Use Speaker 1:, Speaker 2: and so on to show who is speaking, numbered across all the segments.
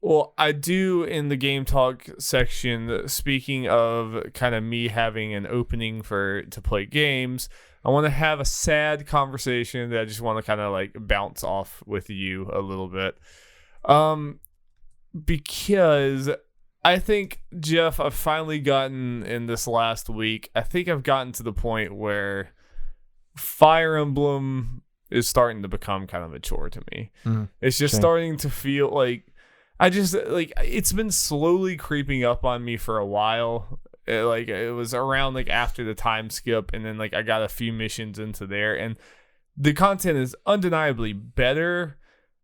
Speaker 1: Well, I do in the game talk section. Speaking of kind of me having an opening to play games, I want to have a sad conversation that I just want to kind of like bounce off with you a little bit. Because I think, Jeff, I've finally gotten in this last week. I think I've gotten to the point where Fire Emblem is starting to become kind of a chore to me. It's just starting to feel like it's been slowly creeping up on me for a while. It was around like after the time skip, and then like I got a few missions into there, and the content is undeniably better,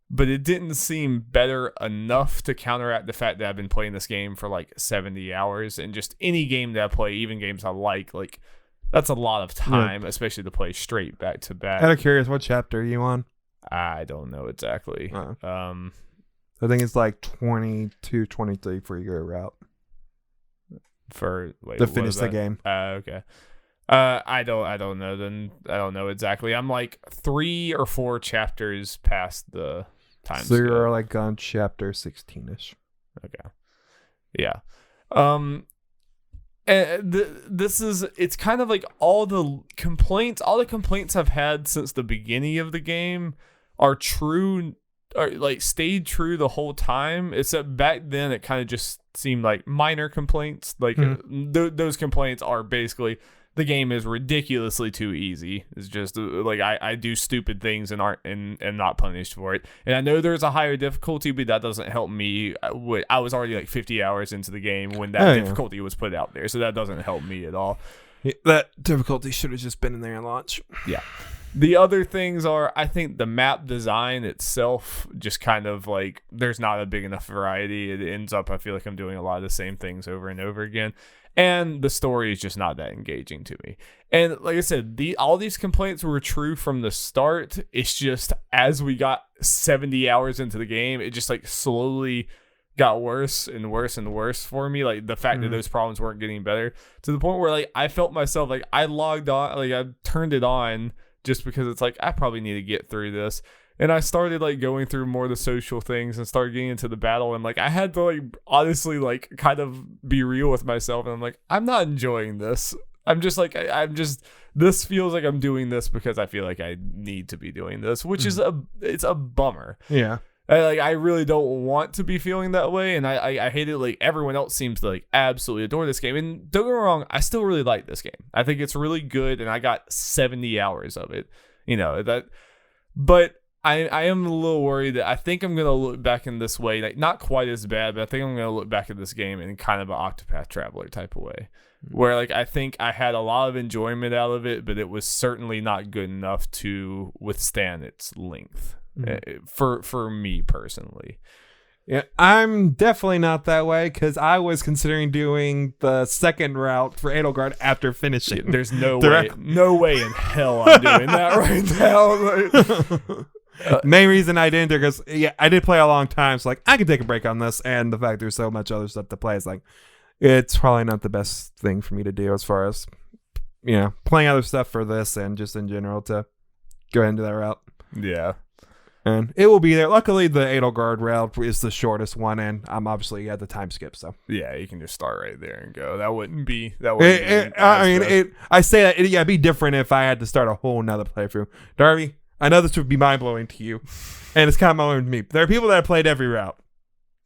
Speaker 1: but it didn't seem better enough to counteract the fact that I've been playing this game for like 70 hours, and just any game that I play, even games I like that's a lot of time, especially to play straight back to back.
Speaker 2: Kind of curious, what chapter are you on?
Speaker 1: I don't know exactly.
Speaker 2: I think it's like 22, 23 for your route.
Speaker 1: To
Speaker 2: finish the game.
Speaker 1: Okay. I don't know. Then I don't know exactly. I'm like 3 or 4 chapters past the time.
Speaker 2: So you're like on chapter 16ish.
Speaker 1: Okay. Yeah. And it's kind of like all the complaints I've had since the beginning of the game are true. Or like stayed true the whole time, except back then it kind of just seemed like minor complaints. Like those complaints are basically the game is ridiculously too easy. It's just like I do stupid things and not punished for it. And I know there's a higher difficulty, but that doesn't help me. I was already like 50 hours into the game when that difficulty was put out there, so that doesn't help me at all.
Speaker 2: That difficulty should have just been in there at launch.
Speaker 1: Yeah. The other things are, I think the map design itself just kind of like, there's not a big enough variety. It ends up, I feel like I'm doing a lot of the same things over and over again. And the story is just not that engaging to me. And like I said, all these complaints were true from the start. It's just as we got 70 hours into the game, it just like slowly got worse and worse and worse for me. Like the fact that those problems weren't getting better, to the point where like I felt myself, like I logged on, like I turned it on just because it's like, I probably need to get through this. And I started like going through more of the social things and started getting into the battle. And like, I had to like, honestly, like kind of be real with myself. And I'm like, I'm not enjoying this. I'm just like, this feels like I'm doing this because I feel like I need to be doing this, which is it's a bummer.
Speaker 2: Yeah.
Speaker 1: I really don't want to be feeling that way, and I hate it. Like everyone else seems to like absolutely adore this game, and don't get me wrong, I still really like this game. I think it's really good, and I got 70 hours of it. But I am a little worried that I think I'm gonna look back in this way, like not quite as bad, but I think I'm gonna look back at this game in kind of an Octopath Traveler type of way, where like I think I had a lot of enjoyment out of it, but it was certainly not good enough to withstand its length. For me personally.
Speaker 2: Yeah, I'm definitely not that way, because I was considering doing the second route for Edelgard after finishing.
Speaker 1: There's no way in hell I'm doing that right now.
Speaker 2: Main reason I didn't, because I did play a long time, so like I could take a break on this, and the fact there's so much other stuff to play is like, it's probably not the best thing for me to do as far as playing other stuff for this and just in general to go into that route.
Speaker 1: Yeah.
Speaker 2: And it will be there. Luckily, the Edelgard route is the shortest one, and I'm obviously at the time skip. So
Speaker 1: yeah, you can just start right there and go. That wouldn't be.
Speaker 2: I say that it'd be different if I had to start a whole nother playthrough. Darby, I know this would be mind blowing to you, and it's kind of mind blowing to me. There are people that have played every route.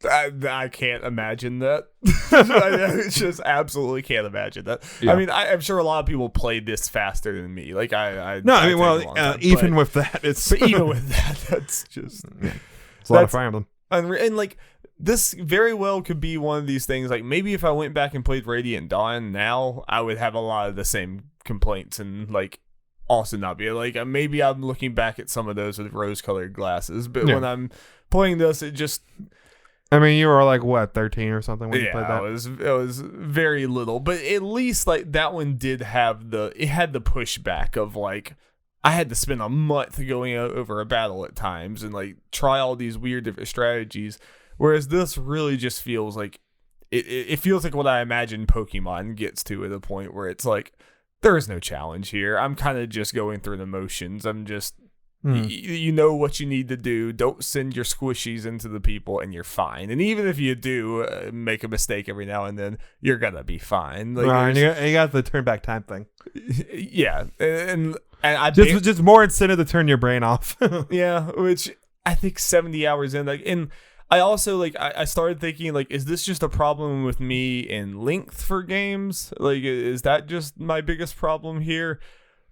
Speaker 1: I can't imagine that. I just absolutely can't imagine that. Yeah. I mean, I'm sure a lot of people played this faster than me. Like
Speaker 2: even with that,
Speaker 1: that's just
Speaker 2: it's a lot of Fire Emblem.
Speaker 1: And like this very well could be one of these things. Like maybe if I went back and played Radiant Dawn now, I would have a lot of the same complaints and like also not be like maybe I'm looking back at some of those with rose-colored glasses. But when I'm playing this, it just.
Speaker 2: I mean, you were like, what, 13 or something when you played that?
Speaker 1: It was very little. But at least, like, that one did have the pushback of, like, I had to spend a month going over a battle at times and, like, try all these weird different strategies. Whereas this really just feels like, it feels like what I imagine Pokemon gets to at a point where it's like, there is no challenge here. I'm kind of just going through the motions. I'm just You know what you need to do. Don't send your squishies into the people, and you're fine. And even if you do make a mistake every now and then, you're gonna be fine. Like,
Speaker 2: right, you got the turn back time thing.
Speaker 1: Yeah, and I
Speaker 2: just more incentive to turn your brain off.
Speaker 1: Yeah, which I think 70 hours in, like, and I also like I started thinking, like, is this just a problem with me in length for games? Like, is that just my biggest problem here?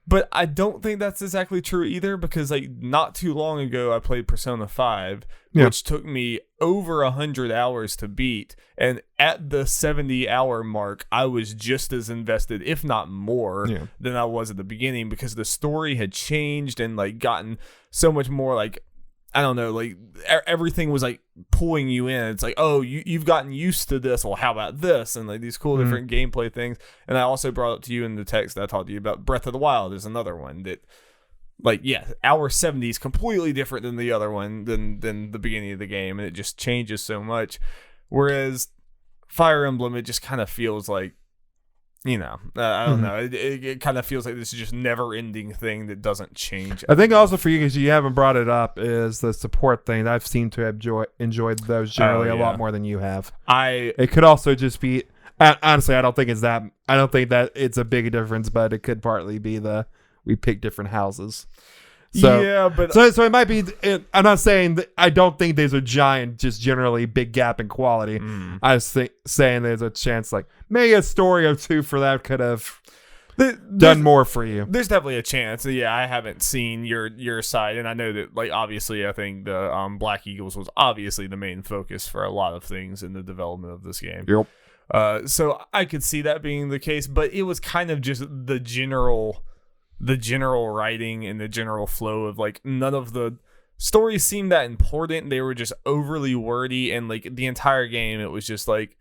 Speaker 1: But I don't think that's exactly true either, because like not too long ago I played Persona 5, which took me over 100 hours to beat, and at the 70-hour mark I was just as invested, if not more, than I was at the beginning, because the story had changed and like gotten so much more, like, I don't know, like everything was like pulling you in. It's like, oh, you've gotten used to this. Well, how about this? And like these cool different gameplay things. And I also brought up to you in the text that I talked to you about Breath of the Wild is another one that, like, yeah, hour 70 is completely different than the other one, than the beginning of the game. And it just changes so much. Whereas Fire Emblem, it just kind of feels like, you know, I don't know. It kind of feels like this is just never-ending thing that doesn't change.
Speaker 2: I think also for you, because you haven't brought it up, is the support thing. I've seemed to have enjoyed those generally a lot more than you have. It could also just be, honestly, I don't think that it's a big difference, but it could partly be we pick different houses. So,
Speaker 1: yeah, but
Speaker 2: so it might be. I'm not saying that I don't think there's a giant, just generally big gap in quality. I was saying there's a chance, like maybe a story or two for that could have done more for you.
Speaker 1: There's definitely a chance. Yeah, I haven't seen your side, and I know that, like, obviously, I think the Black Eagles was obviously the main focus for a lot of things in the development of this game.
Speaker 2: Yep.
Speaker 1: So I could see that being the case, but it was kind of just the general writing and the general flow of, like, none of the stories seemed that important. They were just overly wordy, and like the entire game it was just like,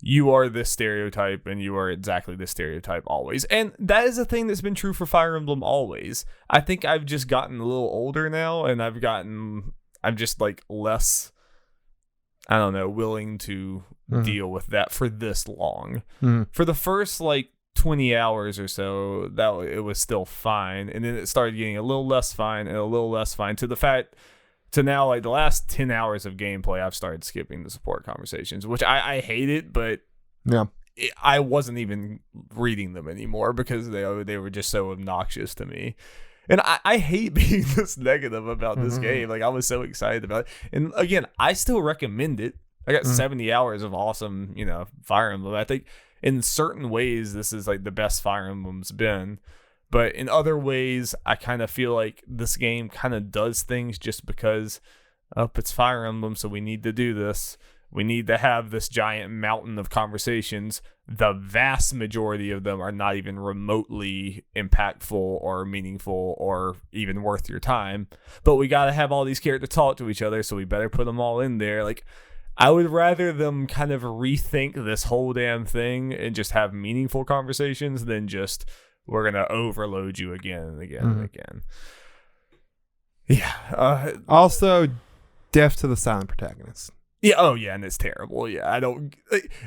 Speaker 1: you are this stereotype and you are exactly this stereotype always. And that is a thing that's been true for Fire Emblem always. I think I've just gotten a little older now, and I'm just like less, I don't know, willing to deal with that for this long. For the first like 20 hours or so, that it was still fine, and then it started getting a little less fine and a little less fine, to now, like the last 10 hours of gameplay, I've started skipping the support conversations, which I hate it, but I wasn't even reading them anymore because they were just so obnoxious to me. And I hate being this negative about this game. Like, I was so excited about it. And again, I still recommend it. I got 70 hours of awesome, Fire Emblem. I think in certain ways, this is like the best Fire Emblem's been. But in other ways, I kind of feel like this game kind of does things just because it's Fire Emblem, so we need to do this. We need to have this giant mountain of conversations. The vast majority of them are not even remotely impactful or meaningful or even worth your time. But we got to have all these characters talk to each other, so we better put them all in there. Like, I would rather them kind of rethink this whole damn thing and just have meaningful conversations than just, we're going to overload you again and again and again. Yeah.
Speaker 2: Also, deaf to the silent protagonist.
Speaker 1: Yeah. Oh, yeah. And it's terrible. Yeah. I don't,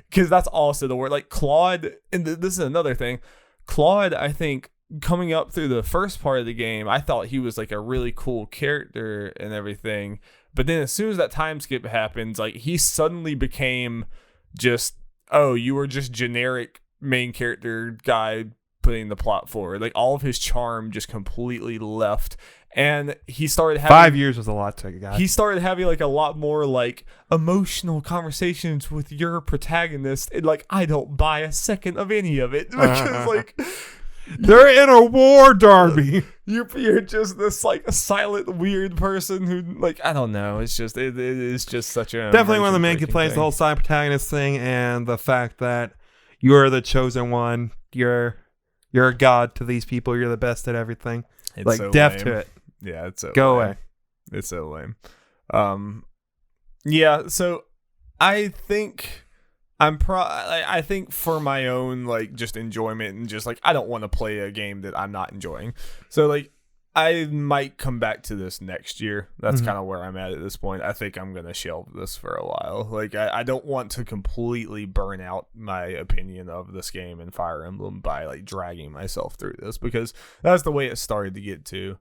Speaker 1: because that's also the word. Like, Claude, and this is another thing. Claude, I think, coming up through the first part of the game, I thought he was like a really cool character and everything. But then as soon as that time skip happens, like, he suddenly became just, oh, you were just generic main character guy putting the plot forward. Like, all of his charm just completely left. And he started having
Speaker 2: 5 years was a lot to guy.
Speaker 1: He started having like a lot more like emotional conversations with your protagonist, and like, I don't buy a second of any of it because like,
Speaker 2: they're in a war, Darby.
Speaker 1: You're just this like silent weird person who, like, I don't know. It's just it is just such a
Speaker 2: definitely one of the main complaints, the whole silent protagonist thing, and the fact that you're the chosen one. You're a god to these people. You're the best at everything.
Speaker 1: It's
Speaker 2: like,
Speaker 1: so
Speaker 2: deaf
Speaker 1: lame.
Speaker 2: to it.
Speaker 1: Yeah, it's so
Speaker 2: go
Speaker 1: lame.
Speaker 2: away.
Speaker 1: It's so lame. Yeah. So I think I think for my own like just enjoyment and just like, I don't want to play a game that I'm not enjoying. So like, I might come back to this next year. That's kind of where I'm at this point. I think I'm going to shelve this for a while. Like, I don't want to completely burn out my opinion of this game and Fire Emblem by like dragging myself through this, because that's the way it started to get to.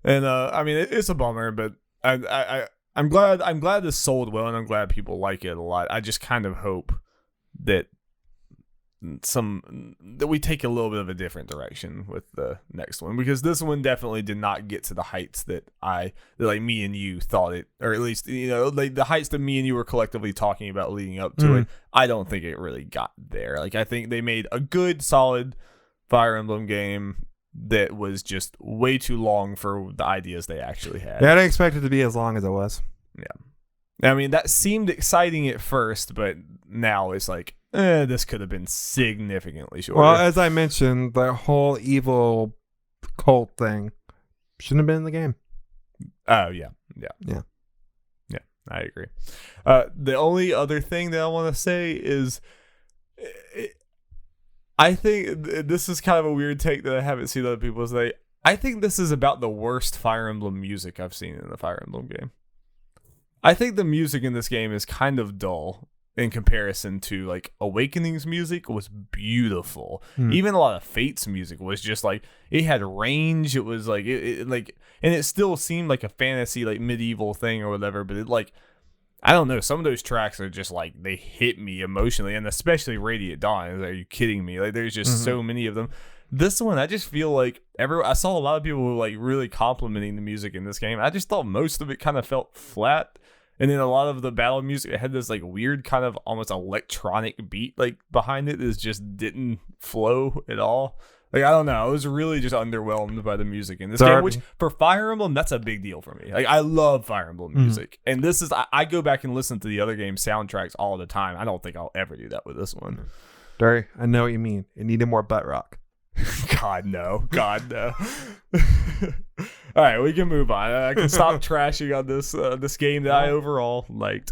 Speaker 1: And I mean, it's a bummer, but I'm glad this sold well, and I'm glad people like it a lot. I just kind of hope that we take a little bit of a different direction with the next one, because this one definitely did not get to the heights that like me and you thought it, or at least, you know, like the heights that me and you were collectively talking about leading up to it. I don't think it really got there. Like, I think they made a good solid Fire Emblem game that was just way too long for the ideas they actually had.
Speaker 2: Yeah, I didn't expect it to be as long as it was.
Speaker 1: Yeah. I mean, that seemed exciting at first, but now it's like, this could have been significantly shorter.
Speaker 2: Well, as I mentioned, the whole evil cult thing shouldn't have been in the game.
Speaker 1: Oh, yeah. I agree. The only other thing that I want to say is, I think this is kind of a weird take that I haven't seen other people say. I think this is about the worst Fire Emblem music I've seen in the Fire Emblem game. I think the music in this game is kind of dull in comparison to, like, Awakening's music was beautiful. Even a lot of Fate's music was just like, it had range. It was like, it like, and it still seemed like a fantasy, like, medieval thing or whatever, but it, like, I don't know, some of those tracks are just like, they hit me emotionally, and especially Radiant Dawn. Are you kidding me? Like, there's just so many of them. This one, I just feel like I saw a lot of people who were, like, really complimenting the music in this game. I just thought most of it kind of felt flat. And then a lot of the battle music, it had this, like, weird kind of almost electronic beat, like, behind it that just didn't flow at all. Like, I don't know. I was really just underwhelmed by the music in this game, which for Fire Emblem, that's a big deal for me. Like, I love Fire Emblem music. And this is, I go back and listen to the other game soundtracks all the time. I don't think I'll ever do that with this one.
Speaker 2: Darby, I know what you mean. It needed more butt rock.
Speaker 1: God, no. All right, we can move on. I can stop trashing on this game that I overall liked.